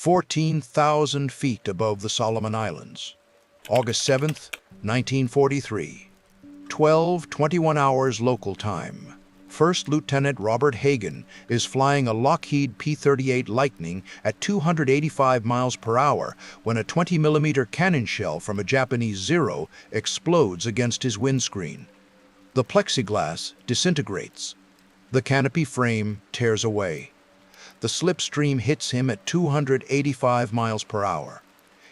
14,000 feet above the Solomon Islands. August 7th, 1943. 12:21 hours local time. First Lieutenant Robert Hagen is flying a Lockheed P-38 Lightning at 285 miles per hour when a 20mm cannon shell from a Japanese Zero explodes against his windscreen. The plexiglass disintegrates. The canopy frame tears away. The slipstream hits him at 285 miles per hour.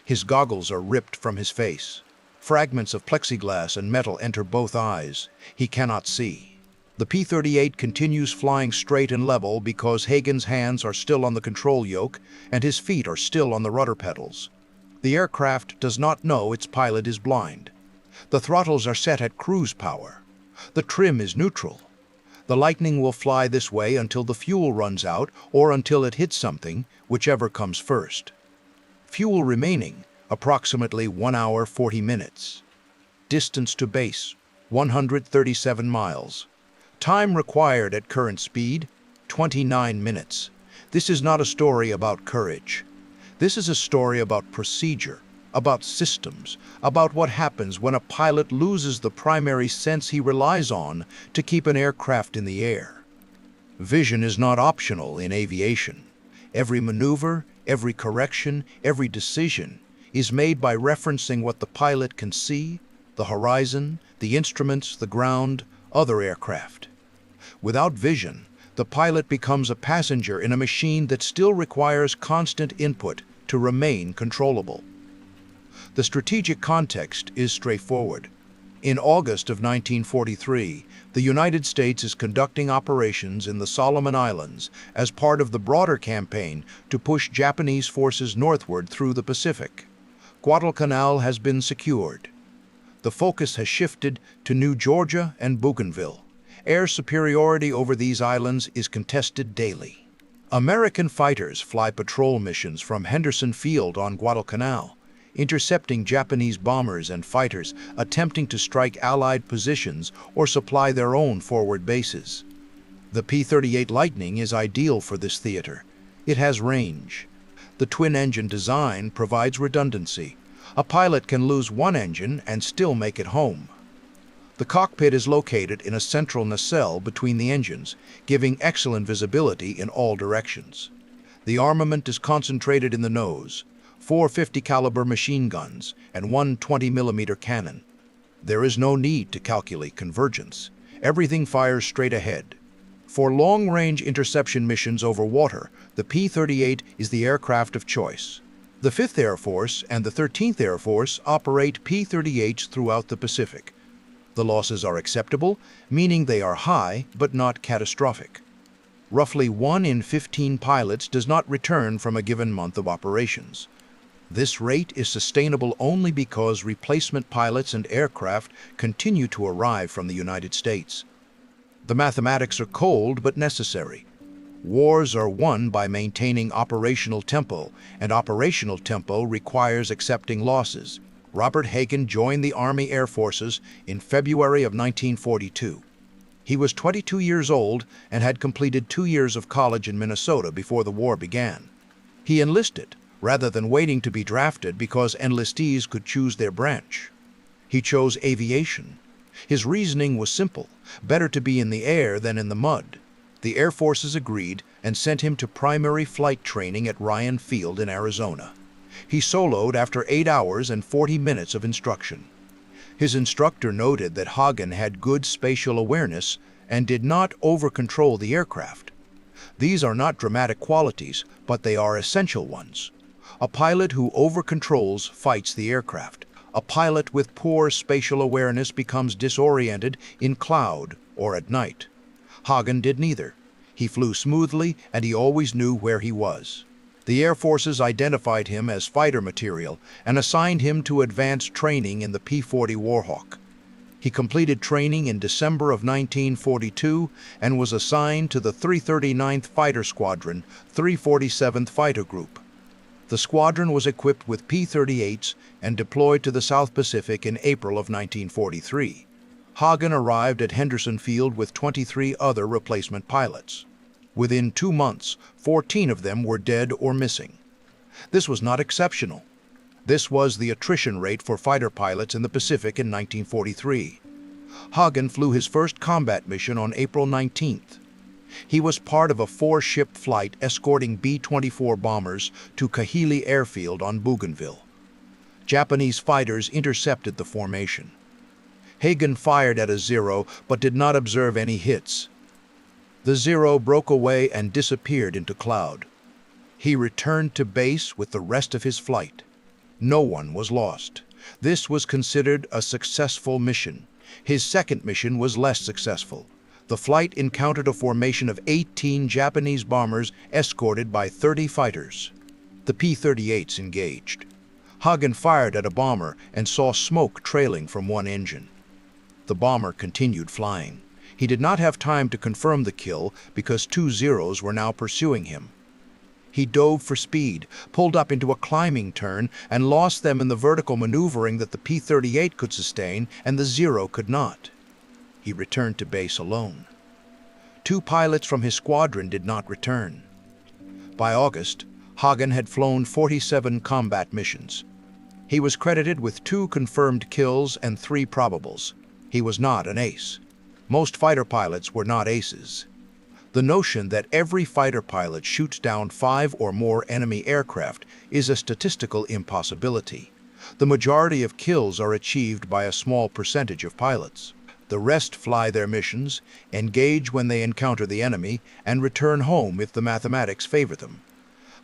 His goggles are ripped from his face. Fragments of plexiglass and metal enter both eyes. He cannot see. The P-38 continues flying straight and level because Hagen's hands are still on the control yoke and his feet are still on the rudder pedals. The aircraft does not know its pilot is blind. The throttles are set at cruise power. The trim is neutral. The Lightning will fly this way until the fuel runs out or until it hits something, whichever comes first. Fuel remaining, approximately 1 hour 40 minutes. Distance to base, 137 miles. Time required at current speed, 29 minutes. This is not a story about courage. This is a story about procedure, about systems, about what happens when a pilot loses the primary sense he relies on to keep an aircraft in the air. Vision is not optional in aviation. Every maneuver, every correction, every decision is made by referencing what the pilot can see, the horizon, the instruments, the ground, other aircraft. Without vision, the pilot becomes a passenger in a machine that still requires constant input to remain controllable. The strategic context is straightforward. In August of 1943, the United States is conducting operations in the Solomon Islands as part of the broader campaign to push Japanese forces northward through the Pacific. Guadalcanal has been secured. The focus has shifted to New Georgia and Bougainville. Air superiority over these islands is contested daily. American fighters fly patrol missions from Henderson Field on Guadalcanal, intercepting Japanese bombers and fighters attempting to strike Allied positions or supply their own forward bases. The P-38 Lightning is ideal for this theater. It has range. The twin-engine design provides redundancy. A pilot can lose one engine and still make it home. The cockpit is located in a central nacelle between the engines, giving excellent visibility in all directions. The armament is concentrated in the nose, 450 caliber machine guns and one 20mm cannon. There is no need to calculate convergence. Everything fires straight ahead. For long-range interception missions over water, the P-38 is the aircraft of choice. The 5th Air Force and the 13th Air Force operate P-38s throughout the Pacific. The losses are acceptable, meaning they are high but not catastrophic. Roughly 1 in 15 pilots does not return from a given month of operations. This rate is sustainable only because replacement pilots and aircraft continue to arrive from the United States. The mathematics are cold but necessary. Wars are won by maintaining operational tempo, and operational tempo requires accepting losses. Robert Hagen joined the Army Air Forces in February of 1942. He was 22 years old and had completed 2 years of college in Minnesota before the war began. He enlisted, rather than waiting to be drafted because enlistees could choose their branch. He chose aviation. His reasoning was simple: better to be in the air than in the mud. The Air Forces agreed and sent him to primary flight training at Ryan Field in Arizona. He soloed after 8 hours and 40 minutes of instruction. His instructor noted that Hagen had good spatial awareness and did not over-control the aircraft. These are not dramatic qualities, but they are essential ones. A pilot who over-controls fights the aircraft. A pilot with poor spatial awareness becomes disoriented in cloud or at night. Hagen did neither. He flew smoothly and he always knew where he was. The Air Forces identified him as fighter material and assigned him to advanced training in the P-40 Warhawk. He completed training in December of 1942 and was assigned to the 339th Fighter Squadron, 347th Fighter Group. The squadron was equipped with P-38s and deployed to the South Pacific in April of 1943. Hagen arrived at Henderson Field with 23 other replacement pilots. Within 2 months, 14 of them were dead or missing. This was not exceptional. This was the attrition rate for fighter pilots in the Pacific in 1943. Hagen flew his first combat mission on April 19th. He was part of a 4-ship flight escorting B-24 bombers to Kahili Airfield on Bougainville. Japanese fighters intercepted the formation. Hagen fired at a Zero but did not observe any hits. The Zero broke away and disappeared into cloud. He returned to base with the rest of his flight. No one was lost. This was considered a successful mission. His second mission was less successful. The flight encountered a formation of 18 Japanese bombers escorted by 30 fighters. The P-38s engaged. Hagen fired at a bomber and saw smoke trailing from one engine. The bomber continued flying. He did not have time to confirm the kill because 2 Zeros were now pursuing him. He dove for speed, pulled up into a climbing turn, and lost them in the vertical maneuvering that the P-38 could sustain and the Zero could not. He returned to base alone. 2 pilots from his squadron did not return. By August, Hagen had flown 47 combat missions. He was credited with 2 confirmed kills and 3 probables. He was not an ace. Most fighter pilots were not aces. The notion that every fighter pilot shoots down 5 or more enemy aircraft is a statistical impossibility. The majority of kills are achieved by a small percentage of pilots. The rest fly their missions, engage when they encounter the enemy, and return home if the mathematics favor them.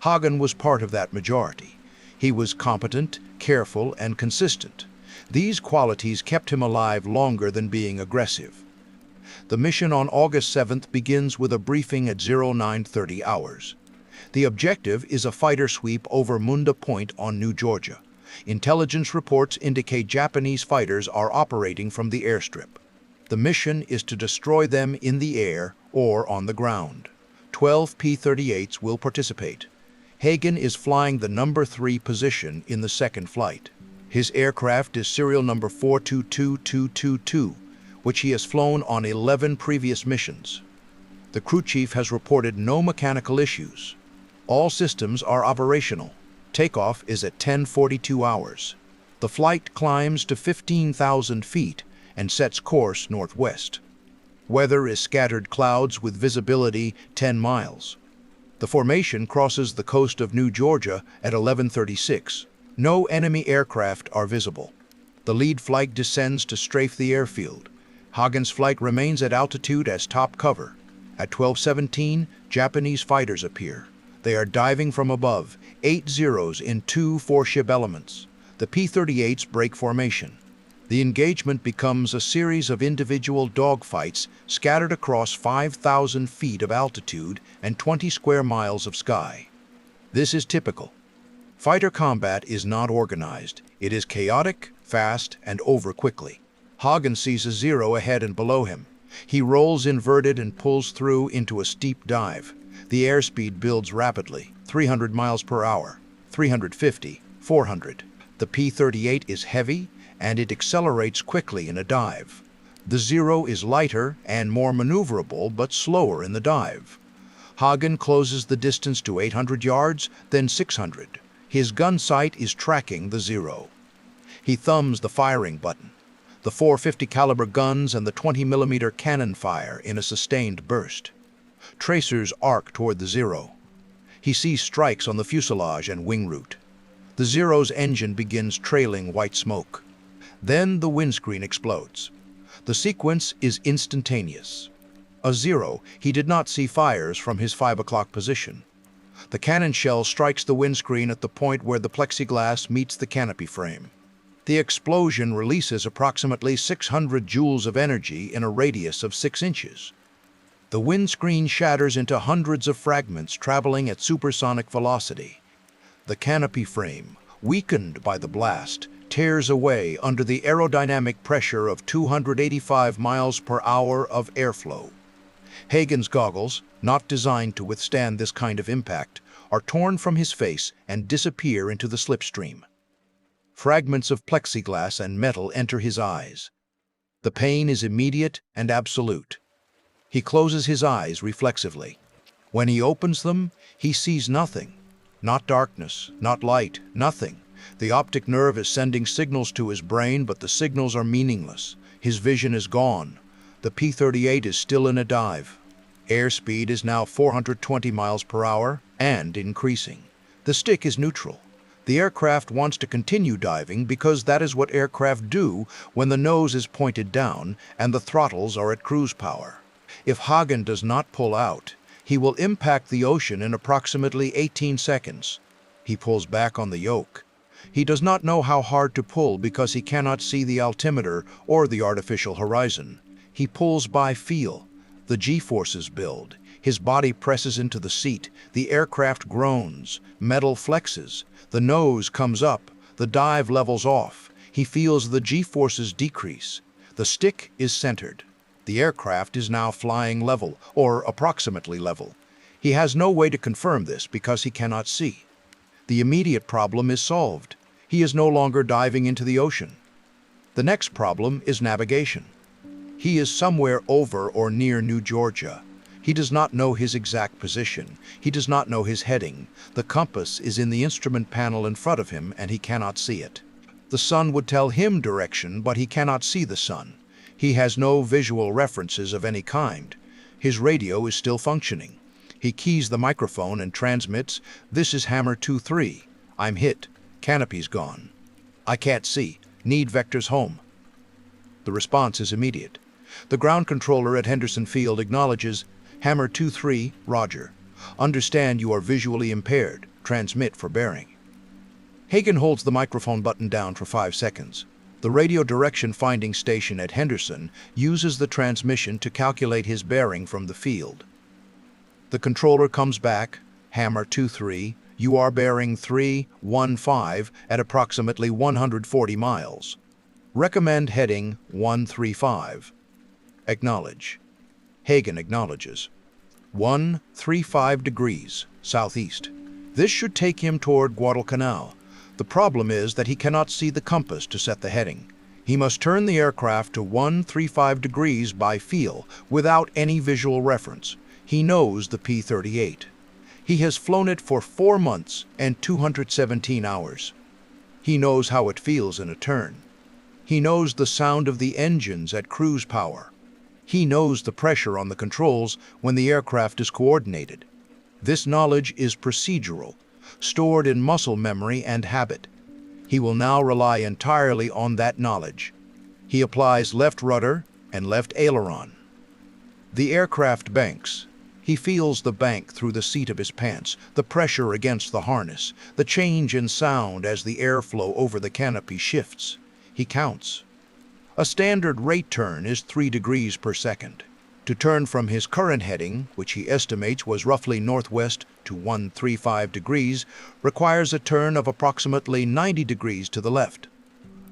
Hagen was part of that majority. He was competent, careful, and consistent. These qualities kept him alive longer than being aggressive. The mission on August 7th begins with a briefing at 0930 hours. The objective is a fighter sweep over Munda Point on New Georgia. Intelligence reports indicate Japanese fighters are operating from the airstrip. The mission is to destroy them in the air or on the ground. 12 P-38s will participate. Hagen is flying the number 3 position in the second flight. His aircraft is serial number 422222, which he has flown on 11 previous missions. The crew chief has reported no mechanical issues. All systems are operational. Takeoff is at 10:42 hours. The flight climbs to 15,000 feet and sets course northwest. Weather is scattered clouds with visibility 10 miles. The formation crosses the coast of New Georgia at 11:36. No enemy aircraft are visible. The lead flight descends to strafe the airfield. Hagen's flight remains at altitude as top cover. At 12:17, Japanese fighters appear. They are diving from above, 8 Zeros in 2 4-ship elements. The P-38s break formation. The engagement becomes a series of individual dogfights scattered across 5,000 feet of altitude and 20 square miles of sky. This is typical. Fighter combat is not organized. It is chaotic, fast, and over quickly. Hagen sees a Zero ahead and below him. He rolls inverted and pulls through into a steep dive. The airspeed builds rapidly, 300 miles per hour, 350, 400. The P-38 is heavy, and it accelerates quickly in a dive. The Zero is lighter and more maneuverable, but slower in the dive. Hagen closes the distance to 800 yards, then 600. His gun sight is tracking the Zero. He thumbs the firing button. The 450 caliber guns and the 20-millimeter cannon fire in a sustained burst. Tracers arc toward the Zero. He sees strikes on the fuselage and wing root. The Zero's engine begins trailing white smoke. Then the windscreen explodes. The sequence is instantaneous. A Zero, he did not see fires from his 5 o'clock position. The cannon shell strikes the windscreen at the point where the plexiglass meets the canopy frame. The explosion releases approximately 600 joules of energy in a radius of 6 inches. The windscreen shatters into hundreds of fragments traveling at supersonic velocity. The canopy frame, weakened by the blast, tears away under the aerodynamic pressure of 285 miles per hour of airflow. Hagen's goggles, not designed to withstand this kind of impact, are torn from his face and disappear into the slipstream. Fragments of plexiglass and metal enter his eyes. The pain is immediate and absolute. He closes his eyes reflexively. When he opens them, he sees nothing. Not darkness, not light, nothing. The optic nerve is sending signals to his brain, but the signals are meaningless. His vision is gone. The P-38 is still in a dive. Airspeed is now 420 miles per hour and increasing. The stick is neutral. The aircraft wants to continue diving because that is what aircraft do when the nose is pointed down and the throttles are at cruise power. If Hagen does not pull out, he will impact the ocean in approximately 18 seconds. He pulls back on the yoke. He does not know how hard to pull because he cannot see the altimeter or the artificial horizon. He pulls by feel. The G-forces build. His body presses into the seat. The aircraft groans. Metal flexes. The nose comes up. The dive levels off. He feels the G-forces decrease. The stick is centered. The aircraft is now flying level, or approximately level. He has no way to confirm this because he cannot see. The immediate problem is solved. He is no longer diving into the ocean. The next problem is navigation. He is somewhere over or near New Georgia. He does not know his exact position. He does not know his heading. The compass is in the instrument panel in front of him and he cannot see it. The sun would tell him direction, but he cannot see the sun. He has no visual references of any kind. His radio is still functioning. He keys the microphone and transmits, "This is Hammer 2-3. I'm hit. Canopy's gone. I can't see. Need vectors home." The response is immediate. The ground controller at Henderson Field acknowledges, "Hammer 2-3, Roger. Understand you are visually impaired. Transmit for bearing." Hagen holds the microphone button down for 5 seconds. The radio direction finding station at Henderson uses the transmission to calculate his bearing from the field. The controller comes back, "Hammer 2-3, you are bearing 315 at approximately 140 miles. Recommend heading 135. Acknowledge." Hagen acknowledges. 135 degrees, southeast. This should take him toward Guadalcanal. The problem is that he cannot see the compass to set the heading. He must turn the aircraft to 135 degrees by feel, without any visual reference. He knows the P-38. He has flown it for 4 months and 217 hours. He knows how it feels in a turn. He knows the sound of the engines at cruise power. He knows the pressure on the controls when the aircraft is coordinated. This knowledge is procedural, stored in muscle memory and habit. He will now rely entirely on that knowledge. He applies left rudder and left aileron. The aircraft banks. He feels the bank through the seat of his pants, the pressure against the harness, the change in sound as the airflow over the canopy shifts. He counts. A standard rate turn is 3 degrees per second. To turn from his current heading, which he estimates was roughly northwest, to 135 degrees, requires a turn of approximately 90 degrees to the left.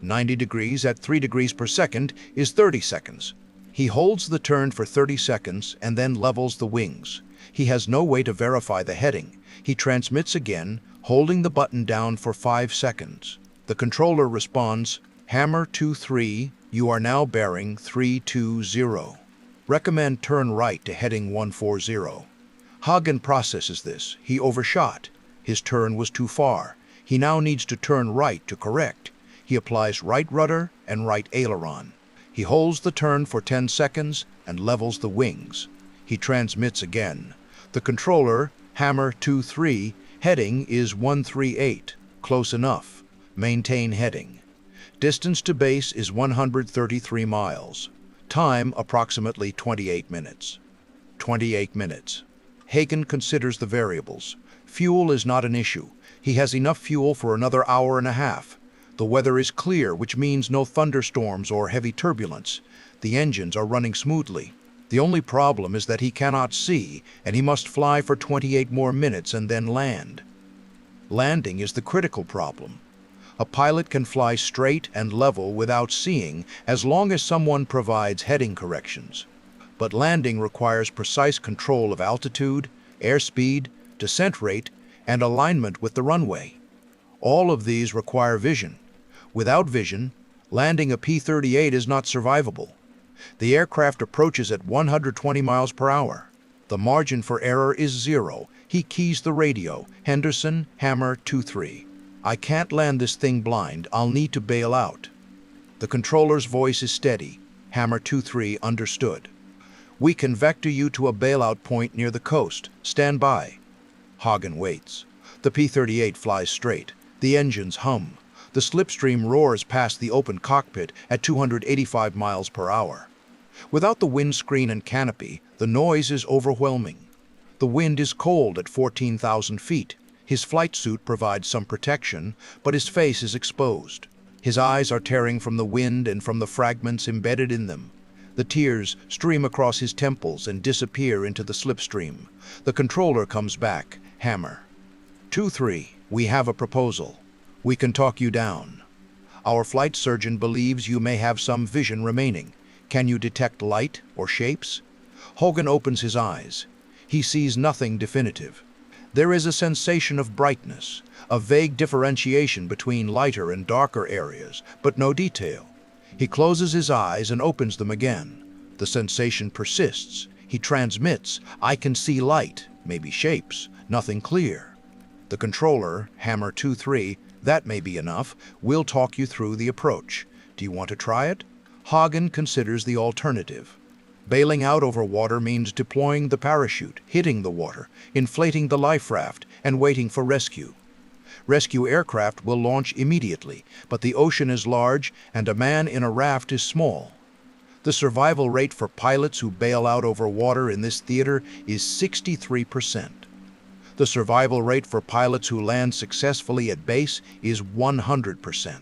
90 degrees at 3 degrees per second is 30 seconds. He holds the turn for 30 seconds and then levels the wings. He has no way to verify the heading. He transmits again, holding the button down for 5 seconds. The controller responds, "Hammer 2-3, you are now bearing 320. Recommend turn right to heading 140. Hagen processes this. He overshot. His turn was too far. He now needs to turn right to correct. He applies right rudder and right aileron. He holds the turn for 10 seconds and levels the wings. He transmits again. The controller, Hammer 2-3, heading is 138. Close enough. Maintain heading. Distance to base is 133 miles. Time approximately 28 minutes. 28 minutes. Hagen considers the variables. Fuel is not an issue. He has enough fuel for another hour and a half. The weather is clear, which means no thunderstorms or heavy turbulence. The engines are running smoothly. The only problem is that he cannot see, and he must fly for 28 more minutes and then land. Landing is the critical problem. A pilot can fly straight and level without seeing as long as someone provides heading corrections. But landing requires precise control of altitude, airspeed, descent rate, and alignment with the runway. All of these require vision. Without vision, landing a P-38 is not survivable. The aircraft approaches at 120 miles per hour. The margin for error is 0. He keys the radio. Henderson, Hammer 2-3. I can't land this thing blind. I'll need to bail out. The controller's voice is steady. Hammer 2-3, understood. We can vector you to a bailout point near the coast. Stand by. Hagen waits. The P-38 flies straight. The engines hum. The slipstream roars past the open cockpit at 285 miles per hour. Without the windscreen and canopy, the noise is overwhelming. The wind is cold at 14,000 feet. His flight suit provides some protection, but his face is exposed. His eyes are tearing from the wind and from the fragments embedded in them. The tears stream across his temples and disappear into the slipstream. The controller comes back. Hammer 2-3, we have a proposal. We can talk you down. Our flight surgeon believes you may have some vision remaining. Can you detect light or shapes? Hogan opens his eyes. He sees nothing definitive. There is a sensation of brightness, a vague differentiation between lighter and darker areas, but no detail. He closes his eyes and opens them again. The sensation persists. He transmits, I can see light, maybe shapes, nothing clear. The controller, Hammer 2-3, that may be enough. We'll talk you through the approach. Do you want to try it? Hagen considers the alternative. Bailing out over water means deploying the parachute, hitting the water, inflating the life raft, and waiting for rescue. Rescue aircraft will launch immediately, but the ocean is large and a man in a raft is small. The survival rate for pilots who bail out over water in this theater is 63%. The survival rate for pilots who land successfully at base is 100%.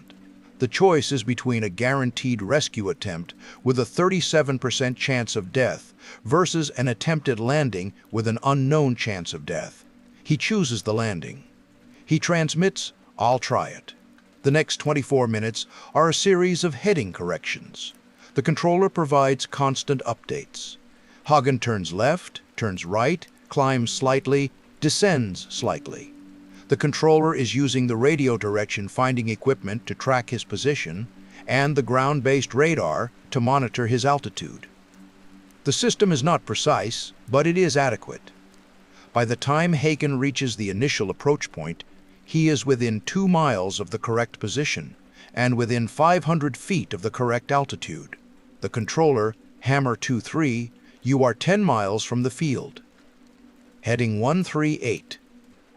The choice is between a guaranteed rescue attempt with a 37% chance of death versus an attempted landing with an unknown chance of death. He chooses the landing. He transmits, I'll try it. The next 24 minutes are a series of heading corrections. The controller provides constant updates. Hagen turns left, turns right, climbs slightly, descends slightly. The controller is using the radio direction finding equipment to track his position and the ground-based radar to monitor his altitude. The system is not precise, but it is adequate. By the time Hagen reaches the initial approach point, he is within 2 miles of the correct position and within 500 feet of the correct altitude. The controller, Hammer 2-3, you are 10 miles from the field. Heading 138.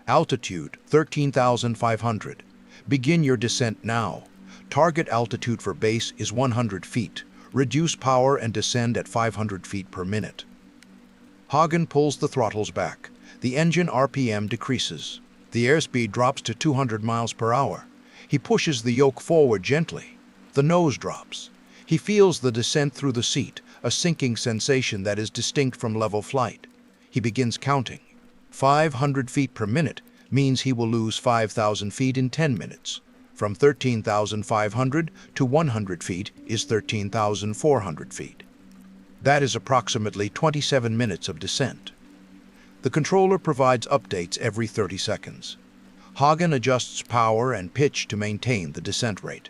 Altitude 13,500. Begin your descent now. Target altitude for base is 100 feet. Reduce power and descend at 500 feet per minute. Hagen pulls the throttles back. The engine RPM decreases. The airspeed drops to 200 miles per hour. He pushes the yoke forward gently. The nose drops. He feels the descent through the seat, a sinking sensation that is distinct from level flight. He begins counting. 500 feet per minute means he will lose 5,000 feet in 10 minutes. From 13,500 to 100 feet is 13,400 feet. That is approximately 27 minutes of descent. The controller provides updates every 30 seconds. Hagen adjusts power and pitch to maintain the descent rate.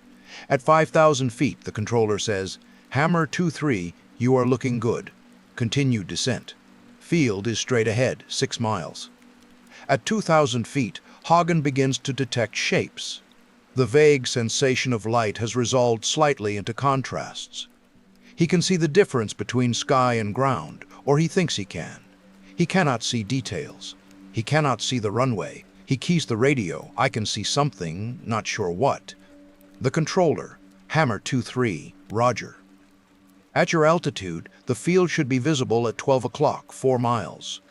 At 5,000 feet, the controller says, Hammer 2-3, you are looking good. Continue descent. Field is straight ahead, 6 miles. At 2,000 feet, Hagen begins to detect shapes. The vague sensation of light has resolved slightly into contrasts. He can see the difference between sky and ground, or he thinks he can. He cannot see details. He cannot see the runway. He keys the radio. I can see something, not sure what. The controller, Hammer 2-3, Roger. At your altitude, the field should be visible at 12 o'clock, 4 miles.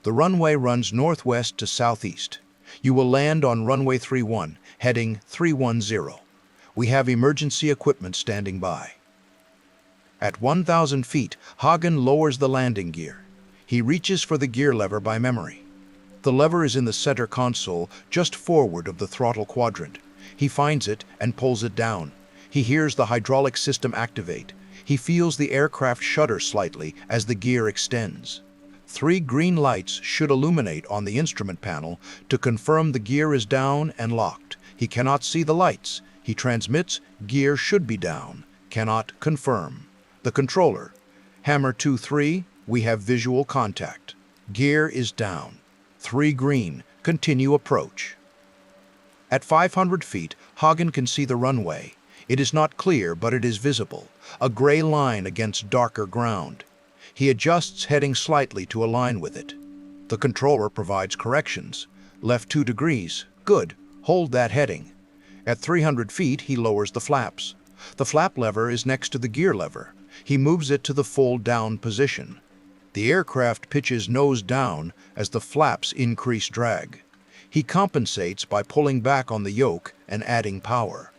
The runway runs northwest to southeast. You will land on runway 31, heading 310. We have emergency equipment standing by. At 1,000 feet, Hagen lowers the landing gear. He reaches for the gear lever by memory. The lever is in the center console, just forward of the throttle quadrant. He finds it and pulls it down. He hears the hydraulic system activate. He feels the aircraft shudder slightly as the gear extends. 3 green lights should illuminate on the instrument panel to confirm the gear is down and locked. He cannot see the lights. He transmits, gear should be down. Cannot confirm. The controller, Hammer 2-3, we have visual contact. Gear is down. 3 green, continue approach. At 500 feet, Hagen can see the runway. It is not clear, but it is visible, a gray line against darker ground. He adjusts heading slightly to align with it. The controller provides corrections. Left 2 degrees, good, hold that heading. At 300 feet, he lowers the flaps. The flap lever is next to the gear lever. He moves it to the full down position. The aircraft pitches nose down as the flaps increase drag. He compensates by pulling back on the yoke and adding power.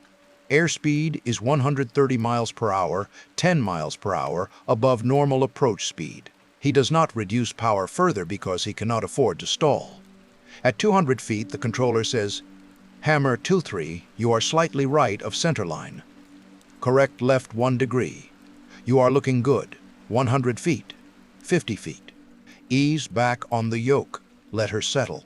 Airspeed is 130 miles per hour, 10 miles per hour above normal approach speed. He does not reduce power further because he cannot afford to stall. At 200 feet, the controller says, "Hammer 23, you are slightly right of centerline. Correct left 1 degree. You are looking good. 100 feet. 50 feet. Ease back on the yoke. Let her settle."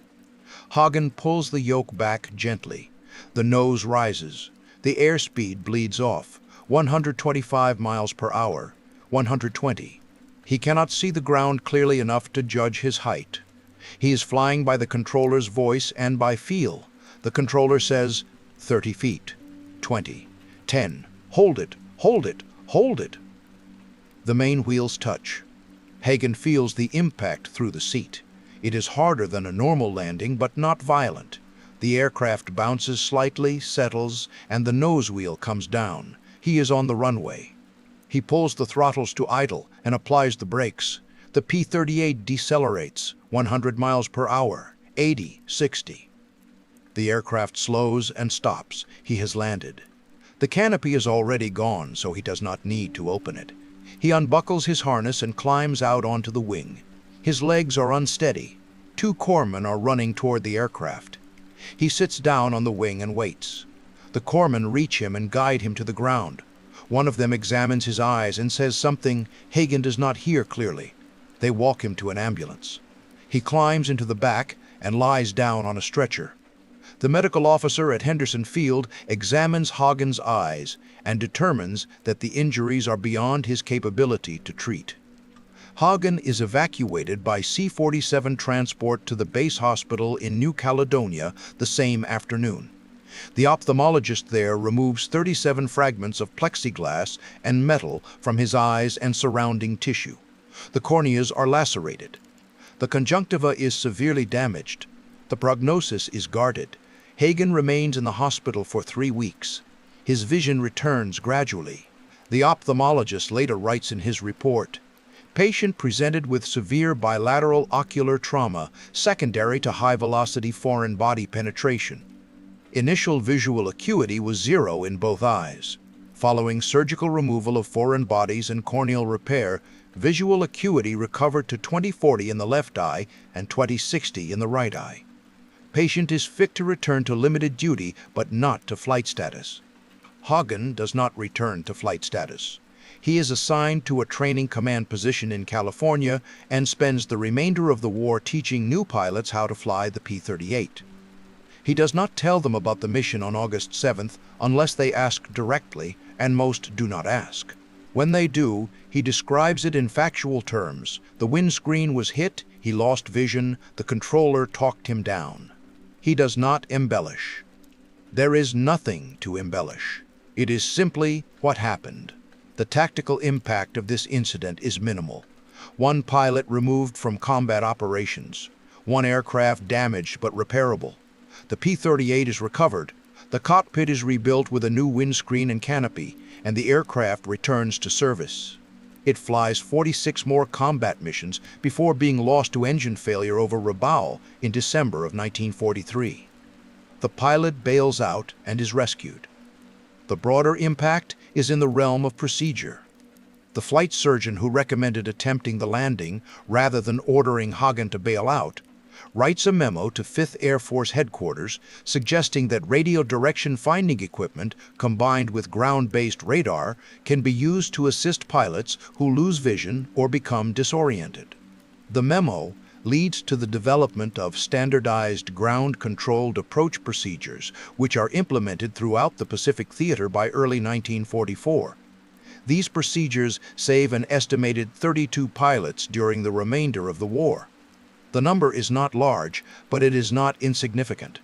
Hagen pulls the yoke back gently. The nose rises. The airspeed bleeds off. 125 miles per hour. 120. He cannot see the ground clearly enough to judge his height. He is flying by the controller's voice and by feel. The controller says, 30 feet. 20. 10. Hold it, hold it, hold it. The main wheels touch. Hagen feels the impact through the seat. It is harder than a normal landing, but not violent. The aircraft bounces slightly, settles, and the nose wheel comes down. He is on the runway. He pulls the throttles to idle and applies the brakes. The P-38 decelerates, 100 miles per hour, 80, 60. The aircraft slows and stops. He has landed. The canopy is already gone, so he does not need to open it. He unbuckles his harness and climbs out onto the wing. His legs are unsteady. 2 corpsmen are running toward the aircraft. He sits down on the wing and waits. The corpsmen reach him and guide him to the ground. One of them examines his eyes and says something Hagen does not hear clearly. They walk him to an ambulance. He climbs into the back and lies down on a stretcher. The medical officer at Henderson Field examines Hagen's eyes and determines that the injuries are beyond his capability to treat. Hagen is evacuated by C-47 transport to the base hospital in New Caledonia the same afternoon. The ophthalmologist there removes 37 fragments of plexiglass and metal from his eyes and surrounding tissue. The corneas are lacerated. The conjunctiva is severely damaged. The prognosis is guarded. Hagen remains in the hospital for 3 weeks. His vision returns gradually. The ophthalmologist later writes in his report, "Patient presented with severe bilateral ocular trauma secondary to high-velocity foreign body penetration. Initial visual acuity was 0 in both eyes. Following surgical removal of foreign bodies and corneal repair, visual acuity recovered to 20/40 in the left eye and 20/60 in the right eye. Patient is fit to return to limited duty, but not to flight status." Hagen does not return to flight status. He is assigned to a training command position in California and spends the remainder of the war teaching new pilots how to fly the P-38. He does not tell them about the mission on August 7th unless they ask directly, and most do not ask. When they do, he describes it in factual terms. The windscreen was hit, he lost vision, the controller talked him down. He does not embellish. There is nothing to embellish. It is simply what happened. The tactical impact of this incident is minimal. 1 pilot removed from combat operations. 1 aircraft damaged but repairable. The P-38 is recovered. The cockpit is rebuilt with a new windscreen and canopy, and the aircraft returns to service. It flies 46 more combat missions before being lost to engine failure over Rabaul in December of 1943. The pilot bails out and is rescued. The broader impact is in the realm of procedure. The flight surgeon who recommended attempting the landing rather than ordering Hagen to bail out writes a memo to 5th Air Force Headquarters suggesting that radio direction finding equipment combined with ground-based radar can be used to assist pilots who lose vision or become disoriented. The memo leads to the development of standardized ground-controlled approach procedures, which are implemented throughout the Pacific Theater by early 1944. These procedures save an estimated 32 pilots during the remainder of the war. The number is not large, but it is not insignificant.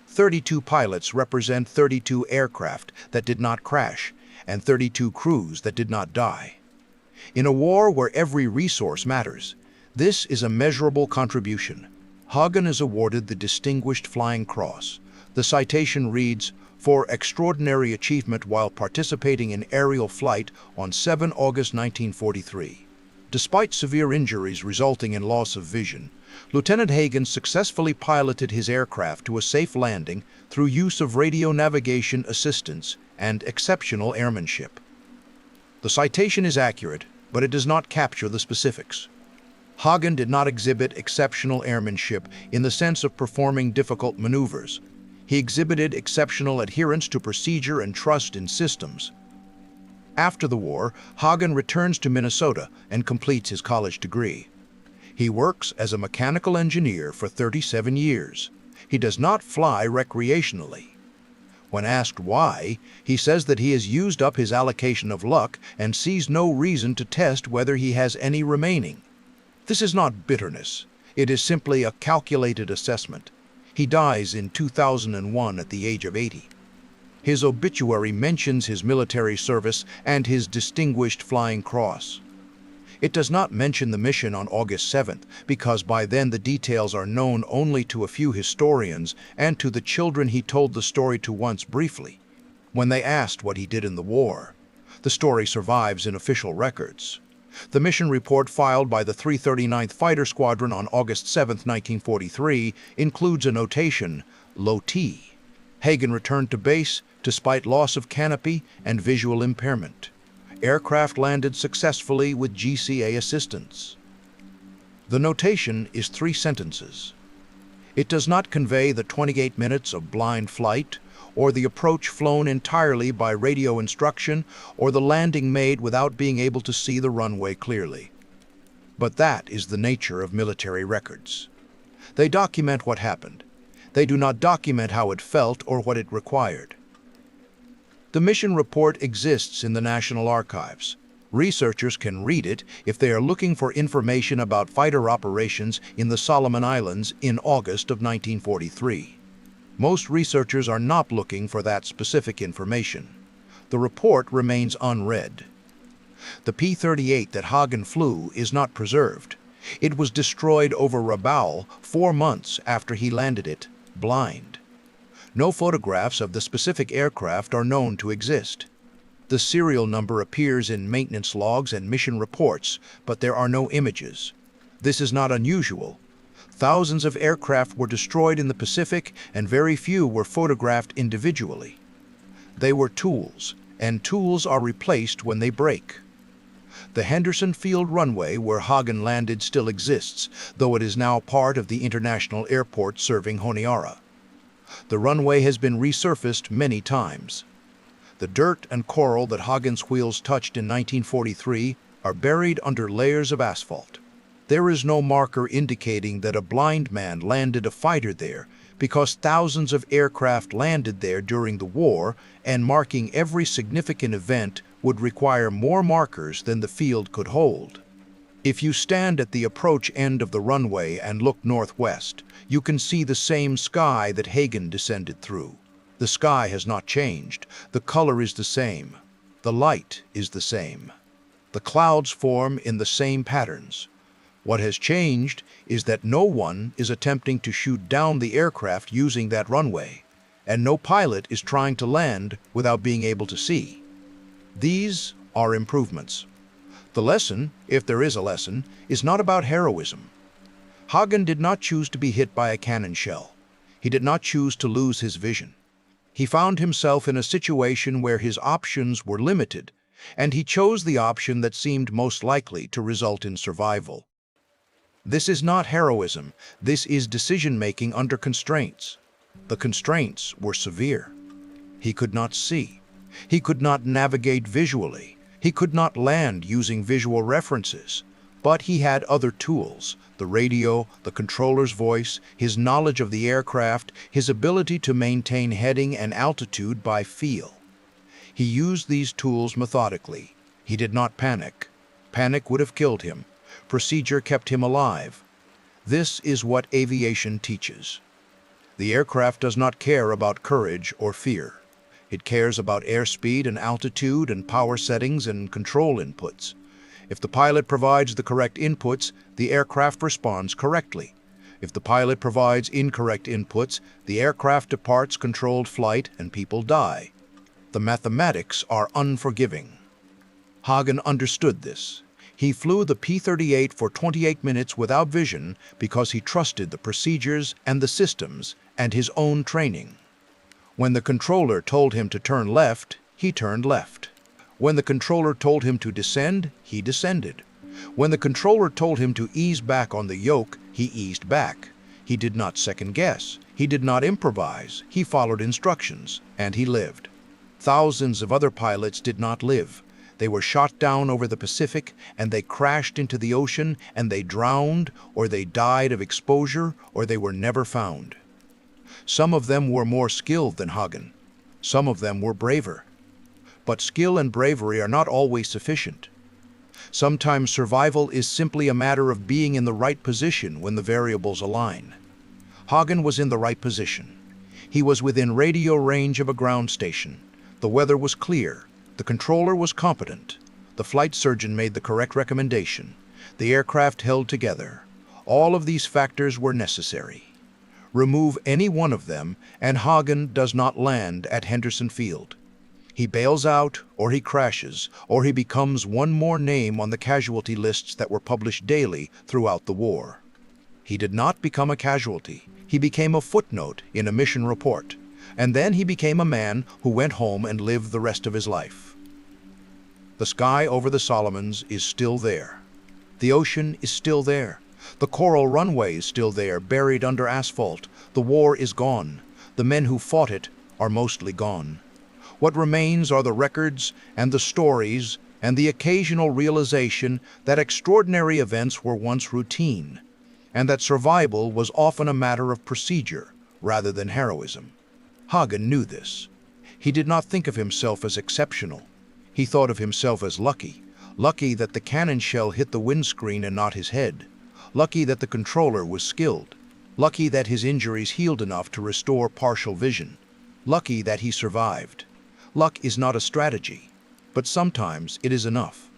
32 pilots represent 32 aircraft that did not crash, and 32 crews that did not die. In a war where every resource matters, this is a measurable contribution. Hagen is awarded the Distinguished Flying Cross. The citation reads, "For extraordinary achievement while participating in aerial flight on 7 August 1943. Despite severe injuries resulting in loss of vision, Lieutenant Hagen successfully piloted his aircraft to a safe landing through use of radio navigation assistance and exceptional airmanship." The citation is accurate, but it does not capture the specifics. Hagen did not exhibit exceptional airmanship in the sense of performing difficult maneuvers. He exhibited exceptional adherence to procedure and trust in systems. After the war, Hagen returns to Minnesota and completes his college degree. He works as a mechanical engineer for 37 years. He does not fly recreationally. When asked why, he says that he has used up his allocation of luck and sees no reason to test whether he has any remaining. This is not bitterness. It is simply a calculated assessment. He dies in 2001 at the age of 80. His obituary mentions his military service and his Distinguished Flying Cross. It does not mention the mission on August 7th because by then the details are known only to a few historians and to the children he told the story to once briefly. When they asked what he did in the war, the story survives in official records. The mission report filed by the 339th Fighter Squadron on August 7, 1943, includes a notation, low T. Hagen returned to base despite loss of canopy and visual impairment. Aircraft landed successfully with GCA assistance. The notation is 3 sentences. It does not convey the 28 minutes of blind flight, or the approach flown entirely by radio instruction, or the landing made without being able to see the runway clearly. But that is the nature of military records. They document what happened. They do not document how it felt or what it required. The mission report exists in the National Archives. Researchers can read it if they are looking for information about fighter operations in the Solomon Islands in August of 1943. Most researchers are not looking for that specific information. The report remains unread. The P-38 that Hagen flew is not preserved. It was destroyed over Rabaul 4 months after he landed it, blind. No photographs of the specific aircraft are known to exist. The serial number appears in maintenance logs and mission reports, but there are no images. This is not unusual. Thousands of aircraft were destroyed in the Pacific, and very few were photographed individually. They were tools, and tools are replaced when they break. The Henderson Field runway where Hagen landed still exists, though it is now part of the international airport serving Honiara. The runway has been resurfaced many times. The dirt and coral that Hagen's wheels touched in 1943 are buried under layers of asphalt. There is no marker indicating that a blind man landed a fighter there because thousands of aircraft landed there during the war, and marking every significant event would require more markers than the field could hold. If you stand at the approach end of the runway and look northwest, you can see the same sky that Hagen descended through. The sky has not changed. The color is the same. The light is the same. The clouds form in the same patterns. What has changed is that no one is attempting to shoot down the aircraft using that runway, and no pilot is trying to land without being able to see. These are improvements. The lesson, if there is a lesson, is not about heroism. Hagen did not choose to be hit by a cannon shell. He did not choose to lose his vision. He found himself in a situation where his options were limited, and he chose the option that seemed most likely to result in survival. This is not heroism. This is decision-making under constraints. The constraints were severe. He could not see. He could not navigate visually. He could not land using visual references. But he had other tools: the radio, the controller's voice, his knowledge of the aircraft, his ability to maintain heading and altitude by feel. He used these tools methodically. He did not panic. Panic would have killed him. Procedure kept him alive. This is what aviation teaches. The aircraft does not care about courage or fear. It cares about airspeed and altitude and power settings and control inputs. If the pilot provides the correct inputs, the aircraft responds correctly. If the pilot provides incorrect inputs, the aircraft departs controlled flight and people die. The mathematics are unforgiving. Hagen understood this. He flew the P-38 for 28 minutes without vision because he trusted the procedures and the systems and his own training. When the controller told him to turn left, he turned left. When the controller told him to descend, he descended. When the controller told him to ease back on the yoke, he eased back. He did not second guess. He did not improvise. He followed instructions, and he lived. Thousands of other pilots did not live. They were shot down over the Pacific, and they crashed into the ocean, and they drowned, or they died of exposure, or they were never found. Some of them were more skilled than Hagen. Some of them were braver. But skill and bravery are not always sufficient. Sometimes survival is simply a matter of being in the right position when the variables align. Hagen was in the right position. He was within radio range of a ground station. The weather was clear. The controller was competent. The flight surgeon made the correct recommendation. The aircraft held together. All of these factors were necessary. Remove any one of them, and Hagen does not land at Henderson Field. He bails out, or he crashes, or he becomes one more name on the casualty lists that were published daily throughout the war. He did not become a casualty. He became a footnote in a mission report. And then he became a man who went home and lived the rest of his life. The sky over the Solomons is still there. The ocean is still there. The coral runway is still there, buried under asphalt. The war is gone. The men who fought it are mostly gone. What remains are the records and the stories and the occasional realization that extraordinary events were once routine, and that survival was often a matter of procedure rather than heroism. Hagen knew this. He did not think of himself as exceptional. He thought of himself as lucky. Lucky that the cannon shell hit the windscreen and not his head. Lucky that the controller was skilled. Lucky that his injuries healed enough to restore partial vision. Lucky that he survived. Luck is not a strategy, but sometimes it is enough.